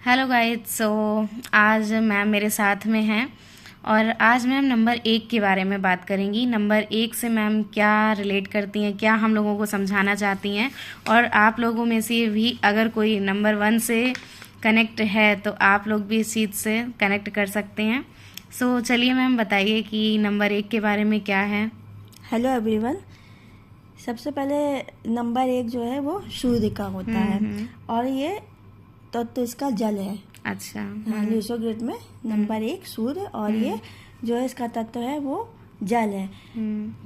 Hello guys. आज ma'am मेरे साथ में हैं और आज मैम नंबर 1 के बारे में बात करेंगी। नंबर 1 से मैम क्या रिलेट करती हैं, क्या हम लोगों को समझाना चाहती हैं, और आप लोगों में से भी अगर कोई नंबर 1 से कनेक्ट है तो आप लोग भी इस चीज़ से कनेक्ट कर सकते हैं। चलिए मैम बताइए कि नंबर 1 के बारे में क्या है। Hello everyone. सबसे पहले नंबर 1 जो है वो सूर्य का होता है और ये तो इसका जल है। अच्छा। ल्यूसो ग्रिड में नंबर 1 सूर्य और ये जो है इसका तत्व है वो जल है।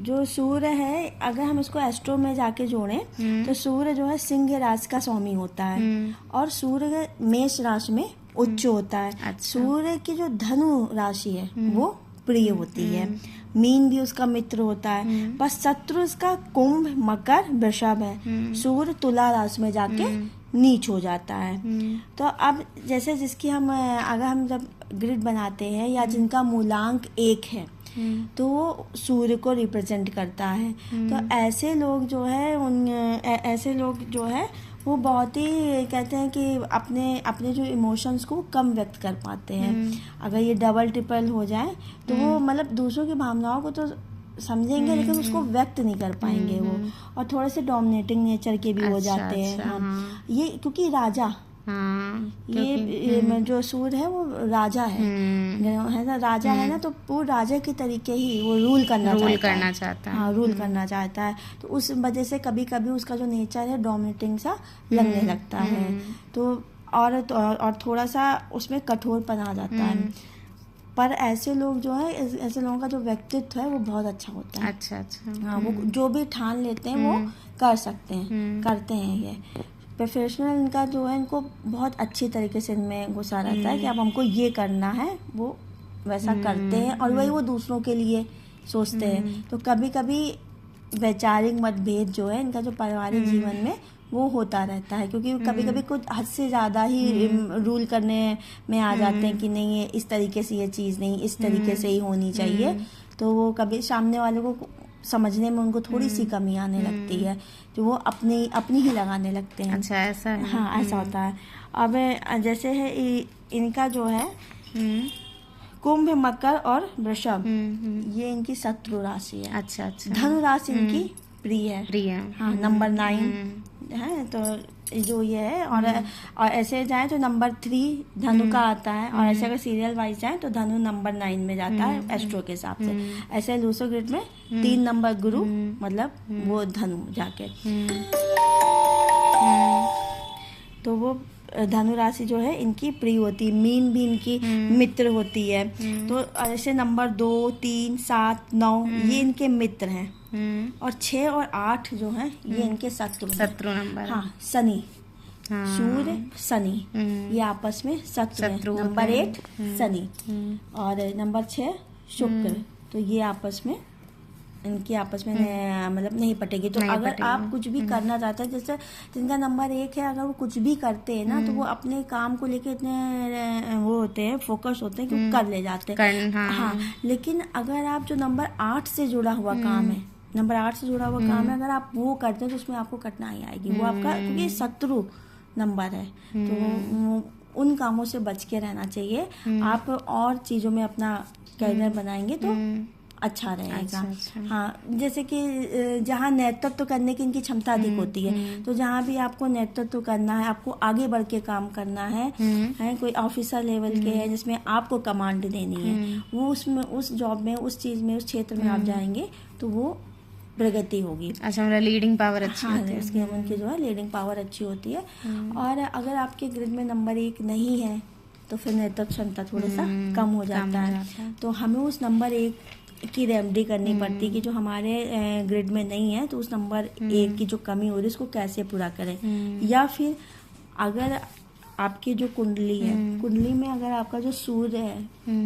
जो सूर्य है अगर हम इसको एस्ट्रो में जाके जोड़ें तो सूर्य जो है सिंह राशि का स्वामी होता है और सूर्य मेष राशि में उच्च होता है। अच्छा। सूर्य की जो धनु राशि है वो प्रिय होती है। मीन भी उसका मित्र होता है। बस शत्रु इसका कुंभ मकर वृषभ है। सूर्य तुला राशि में जाके नीच हो जाता है। तो अब जैसे जिसकी हम अगर हम जब ग्रिड बनाते हैं या जिनका मूलांक 1 है तो वो सूर्य को रिप्रेजेंट करता है। तो ऐसे लोग जो है वो बहुत ही कहते हैं कि अपने जो इमोशंस को कम व्यक्त कर पाते हैं। अगर ये डबल ट्रिपल हो जाए तो वो मतलब दूसरों की भावनाओं को तो समझेंगे लेकिन उसको व्यक्त नहीं कर पाएंगे वो, और थोड़े से डोमिनेटिंग नेचर के भी हो जाते हैं। हाँ। ये क्योंकि राजा ये जो सूर्य है वो राजा है ना, राजा है ना, तो वो राजा के तरीके ही वो रूल करना चाहता है। हाँ, रूल करना चाहता है। तो उस वजह से कभी कभी उसका जो नेचर है डोमिनेटिंग सा लगने लगता है। तो और थोड़ा सा उसमें कठोरपन आ जाता है। पर ऐसे लोग जो है ऐसे लोगों का जो व्यक्तित्व है वो बहुत अच्छा होता है। अच्छा। हाँ, वो जो भी ठान लेते हैं वो कर सकते हैं, करते हैं। ये प्रोफेशनल इनका जो है इनको बहुत अच्छी तरीके से इनमें घुसा रहता है कि अब हमको ये करना है, वो वैसा करते हैं और वही वो दूसरों के लिए सोचते हैं। तो कभी कभी वैचारिक मतभेद जो है इनका जो पारिवारिक जीवन में वो होता रहता है, क्योंकि कभी कभी कुछ हद से ज़्यादा ही रूल करने में आ जाते हैं कि नहीं ये इस तरीके से ये चीज़ नहीं इस तरीके से ही होनी चाहिए। तो वो कभी सामने वाले को समझने में उनको थोड़ी सी कमी आने लगती है जो वो अपनी ही लगाने लगते हैं। अच्छा, ऐसा है। हाँ, ऐसा होता है। अब जैसे है इनका जो है कुंभ मकर और वृषभ ये इनकी शत्रु राशि है। अच्छा। धनु राशि इनकी प्रिय है। हाँ, नंबर 9 है। तो जो ये है और ऐसे जाए तो नंबर 3 धनु का आता है, और ऐसे अगर सीरियल वाइज जाए तो धनु नंबर 9 में जाता है एस्ट्रो के हिसाब से। ऐसे लूसो ग्रिड में 3 नंबर गुरु मतलब वो धनु जाके तो वो धनु राशि जो है इनकी प्रिय होती है। मीन भी इनकी मित्र होती है। तो ऐसे नंबर 2 3 7 9 ये इनके मित्र हैं और 6 और 8 जो है ये इनके शत्रु नंबर। हाँ, शनि। सूर्य शनि ये आपस में शत्रु। नंबर 8 शनि और नंबर 6 शुक्र। तो ये आपस में इनकी आपस में मतलब नहीं पटेगी। तो अगर आप कुछ भी करना चाहते हैं, जैसे जिनका नंबर 1 है, अगर वो कुछ भी करते हैं ना तो वो अपने काम को लेके इतने वो होते हैं, फोकस होते हैं कि वो कर ले जाते हैं। हाँ, लेकिन अगर आप जो नंबर 8 से जुड़ा हुआ काम है, अगर आप वो करते हैं तो उसमें आपको कठिनाई आएगी। वो आपका क्योंकि शत्रु नंबर है तो उन कामों से बच के रहना चाहिए। आप और चीज़ों में अपना करियर बनाएंगे तो अच्छा रहेगा। अच्छा। हाँ, जैसे कि जहाँ नेतृत्व करने की इनकी क्षमता अधिक होती है, तो जहाँ भी आपको नेतृत्व करना है, आपको आगे बढ़ के काम करना है, कोई ऑफिसर लेवल के है जिसमें आपको कमांड देनी है, वो उसमें उस जॉब में उस चीज़ में उस क्षेत्र में आप जाएंगे तो वो प्रगति होगी। अच्छा, मेरा लीडिंग पावर अच्छी होती है। उसकी उनकी जो है लीडिंग पावर अच्छी होती है। और अगर आपके ग्रिड में नंबर 1 नहीं है तो फिर नेतृत्व क्षमता थोड़ा सा कम हो जाता है। तो हमें उस नंबर 1 की रेमेडी करनी पड़ती है कि जो हमारे ग्रिड में नहीं है तो उस नंबर 1 की जो कमी हो रही है उसको कैसे पूरा करें। या फिर अगर आपकी जो कुंडली है, कुंडली में अगर आपका जो सूर्य है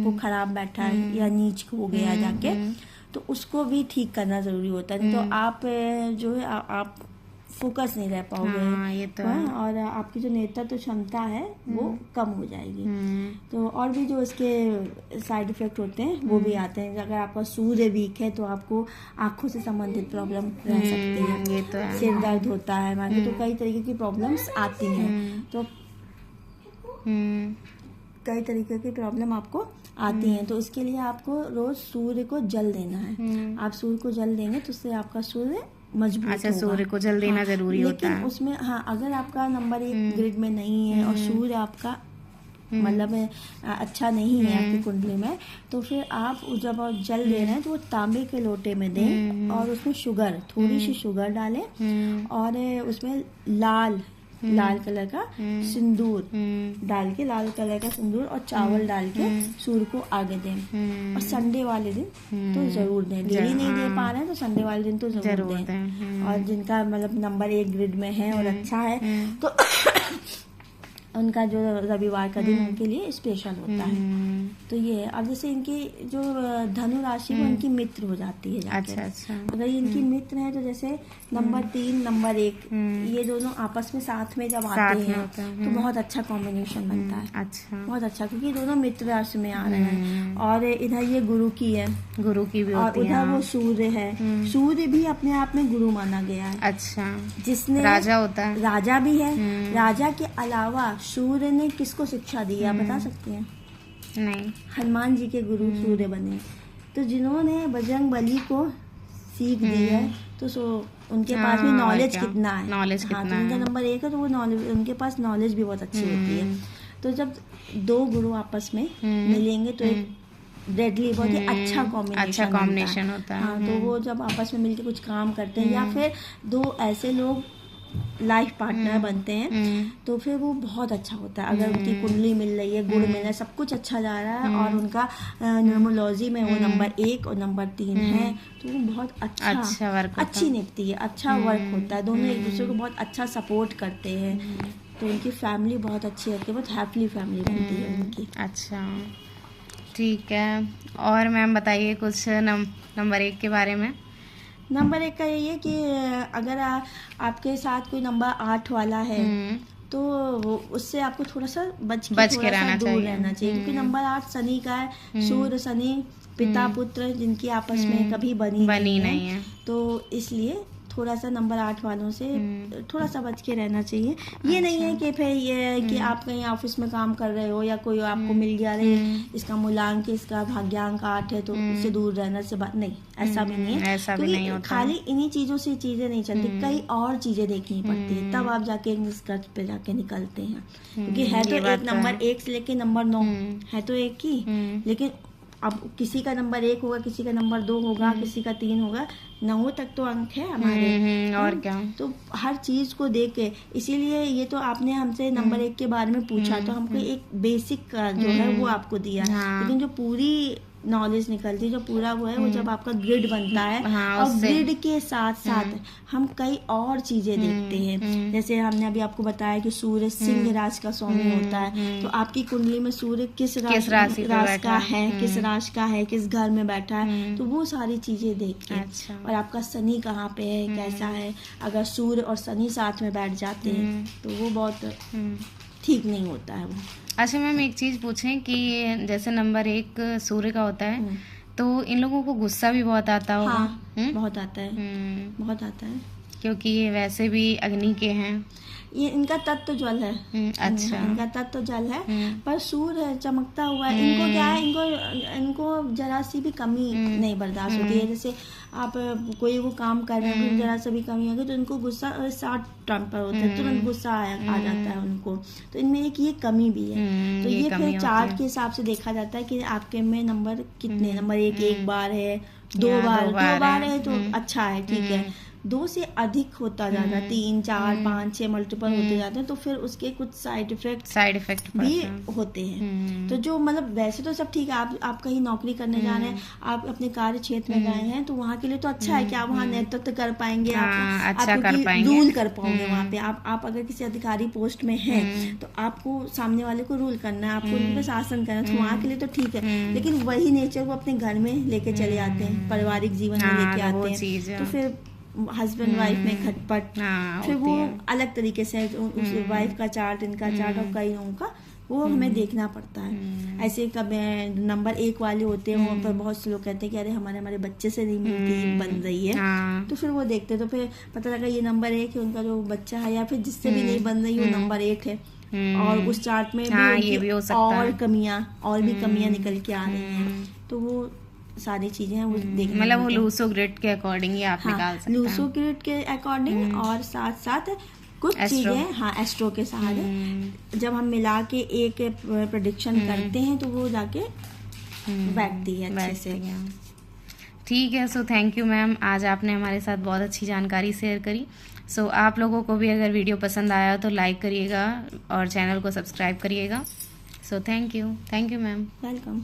वो खराब बैठा है या नीच हो गया जाके, तो उसको भी ठीक करना जरूरी होता है। तो आप जो है आप फोकस नहीं रह पाओगे। हाँ, ये तो है। और आपकी जो नेतृत्व क्षमता है वो कम हो जाएगी। तो और भी जो इसके साइड इफेक्ट होते हैं वो भी आते हैं। अगर आपका सूर्य वीक है तो आपको आंखों से संबंधित प्रॉब्लम रह सकती है। ये तो है। सिर दर्द होता है, तो कई तरीके की प्रॉब्लम्स आती हैं। तो कई तरीके की प्रॉब्लम आपको आती हैं। तो इसके लिए आपको रोज सूर्य को जल देना है। आप सूर्य को जल देंगे तो उससे आपका सूर्य मजबूत अच्छा, होगा। सूर्य को जल देना जरूरी होता है। लेकिन उसमें अगर आपका नंबर 1 ग्रिड में नहीं है और सूर्य आपका मतलब अच्छा नहीं है आपकी कुंडली में, तो फिर आप जब आप जल दे रहे हैं तो वो तांबे के लोटे में दें और उसमें शुगर, थोड़ी सी शुगर डालें और उसमें लाल कलर का सिंदूर डाल के, लाल कलर का सिंदूर और चावल डाल के सूर्य को आगे दें। और संडे वाले दिन तो जरूर दें। डेली नहीं दे पा रहे हैं तो संडे वाले दिन तो जरूर दें। और जिनका मतलब नंबर 1 ग्रिड में है और अच्छा है तो उनका जो रविवार का दिन उनके लिए स्पेशल होता है। तो ये अब जैसे इनकी जो धनु राशि वो इनकी मित्र हो जाती है जाके। अच्छा। अगर इनकी मित्र है तो जैसे नंबर 3 नंबर 1 ये दोनों आपस में साथ में जब आते हैं तो बहुत अच्छा कॉम्बिनेशन बनता है। अच्छा, बहुत अच्छा, क्योंकि ये दोनों मित्र राशि में आ रहे हैं। और इधर ये गुरु की है, गुरु की भी और होती है। उधर वो सूर्य है। सूर्य भी अपने आप में गुरु माना गया है। अच्छा, जिसने राजा होता है। राजा भी है। राजा के अलावा सूर्य ने किसको शिक्षा दी है आप बता सकते हैं? नहीं। हनुमान जी के गुरु सूर्य बने। तो जिन्होंने बजरंग बली को सीख दी है तो उनके पास भी नॉलेज कितना है। नॉलेज कितना तो उनका नंबर 1 है तो वो नॉलेज, उनके पास नॉलेज भी बहुत अच्छी होती है। तो जब 2 गुरु आपस में मिलेंगे तो एक डेडली बहुत ही अच्छा कॉम्बिनेशन होता है। हाँ, तो वो जब आपस में मिलकर कुछ काम करते हैं या फिर 2 ऐसे लोग लाइफ पार्टनर बनते हैं तो फिर वो बहुत अच्छा होता है। अगर उनकी कुंडली मिल रही है, गुण मिल रहा है, सब कुछ अच्छा जा रहा है और उनका न्यूमरोलॉजी में वो नंबर 1 और नंबर 3 है तो वो बहुत अच्छा वर्क, अच्छी निकलती है, अच्छा वर्क होता है। दोनों एक दूसरे को बहुत अच्छा सपोर्ट करते हैं तो उनकी फैमिली बहुत अच्छी रहती है, बहुत हैप्पी फैमिली बनती है उनकी। अच्छा, ठीक है। और मैम बताइए कुछ नंबर 1 के बारे में। नंबर 1 का यही है कि अगर आपके साथ कोई नंबर 8 वाला है तो उससे आपको थोड़ा सा बच के रहना चाहिए क्योंकि नंबर 8 शनि का है। सूर्य शनि पिता पुत्र जिनकी आपस में कभी बनी नहीं है तो इसलिए थोड़ा सा नंबर 8 वालों से थोड़ा सा बच के रहना चाहिए। ये नहीं है कि फिर ये कि आप कहीं ऑफिस में काम कर रहे हो या कोई आपको मिल गया रे इसका मूलांक इसका भाग्यांक 8 है तो उससे दूर रहना से बात नहीं, ऐसा भी नहीं है। ऐसा भी नहीं होता। खाली इन्हीं चीजों से चीजें नहीं चलती, कई और चीजें देखनी पड़ती है तब आप जाके निष्कर्ष पे जाके निकलते हैं। क्योंकि है तो एक नंबर 1 से लेके नंबर 9 है तो एक ही, लेकिन अब किसी का नंबर 1 होगा, किसी का नंबर 2 होगा, किसी का 3 होगा, 9 तक तो अंक है हमारे। और क्या, तो हर चीज को देख के, इसीलिए ये तो आपने हमसे नंबर 1 के बारे में पूछा तो हमको एक बेसिक का जो है वो आपको दिया। लेकिन जो पूरी नॉलेज निकलती है, जो पूरा वो है वो जब आपका ग्रिड बनता है और ग्रिड के साथ साथ हम कई और चीजें देखते हैं। जैसे हमने अभी आपको बताया कि सूर्य सिंह राशि का स्वामी होता है, तो आपकी कुंडली में सूर्य किस राशि का है, किस राशि का है, किस घर में बैठा है, तो वो सारी चीजें देख के। और आपका शनि कहाँ पे है, कैसा है, अगर सूर्य और शनि साथ में बैठ जाते हैं तो वो बहुत ठीक नहीं होता है वो। अच्छा मैम, एक चीज़ पूछें कि जैसे नंबर 1 सूर्य का होता है तो इन लोगों को गुस्सा भी बहुत आता होगा। हाँ, बहुत आता है, बहुत आता है, क्योंकि ये वैसे भी अग्नि के हैं। ये इनका तत्व जल है। अच्छा, इनका तत्व जल है पर सूर्य चमकता हुआ है। इनको क्या है, इनको जरा सी भी कमी नहीं बर्दाश्त होती है। जैसे आप कोई वो काम कर रहे हैं, जरा सा भी कमी होगी तो इनको गुस्सा शॉर्ट टेम्पर होता है, तुरंत गुस्सा आ जाता है उनको। तो इनमें एक ये कमी भी है। तो ये फिर चार्ट के हिसाब से देखा जाता है कि आपके में नंबर कितने, नंबर 1 बार है, 2 बार है तो अच्छा है, ठीक है। 2 से अधिक होता जाता है, 3, 4, 5, 6 मल्टीपल होते जाते हैं तो फिर उसके कुछ साइड इफेक्ट भी होते हैं। तो जो मतलब वैसे तो सब ठीक है, आप कहीं नौकरी करने जा रहे हैं, आप अपने कार्य क्षेत्र में गए हैं तो वहाँ के लिए तो अच्छा है कि आप वहाँ नेतृत्व कर पाएंगे, आप रूल कर पाओगे वहाँ पे। आप अगर किसी अधिकारी पोस्ट में हैं तो आपको सामने वाले को रूल करना है, आपको उनका शासन करना है, तो वहाँ के लिए तो ठीक है। लेकिन वही नेचर वो अपने घर में लेके चले आते हैं, पारिवारिक जीवन में लेके आते हैं, तो फिर हस्बैंड वाइफ में खटपट, फिर वो अलग तरीके से उस वाइफ का चार्ट, इनका चार्ट और कई लोगों का वो हमें देखना पड़ता है। ऐसे कभी नंबर 1 वाले होते हैं, वहाँ पर बहुत से लोग कहते हैं कि अरे हमारे बच्चे से नहीं मिलती बन रही है, तो फिर वो देखते तो फिर पता लगा ये नंबर 1 है, उनका जो बच्चा है या फिर जिससे भी नहीं बन रही वो नंबर 1 है। और उस चार्ट में हाँ, भी ये भी हो सकता और है। कमियां निकल के आ रही हैं, तो वो सारी चीजें हैं वो देखने मतलब वो मिलती हैं। लूसो ग्रिड के अकॉर्डिंग ही आप निकाल सकते हैं। लूसो ग्रिड के अकॉर्डिंग, और साथ साथ कुछ एस्ट्रो। चीजें एस्ट्रो के सहारे जब हम मिला के एक प्रेडिक्शन करते हैं तो वो जाके बैठती है अच्छे से। ठीक है, सो थैंक यू मैम, आज आपने हमारे साथ बहुत अच्छी जानकारी शेयर करी। सो आप लोगों को भी अगर वीडियो पसंद आया तो लाइक करिएगा और चैनल को सब्सक्राइब करिएगा। So thank you ma'am. Welcome.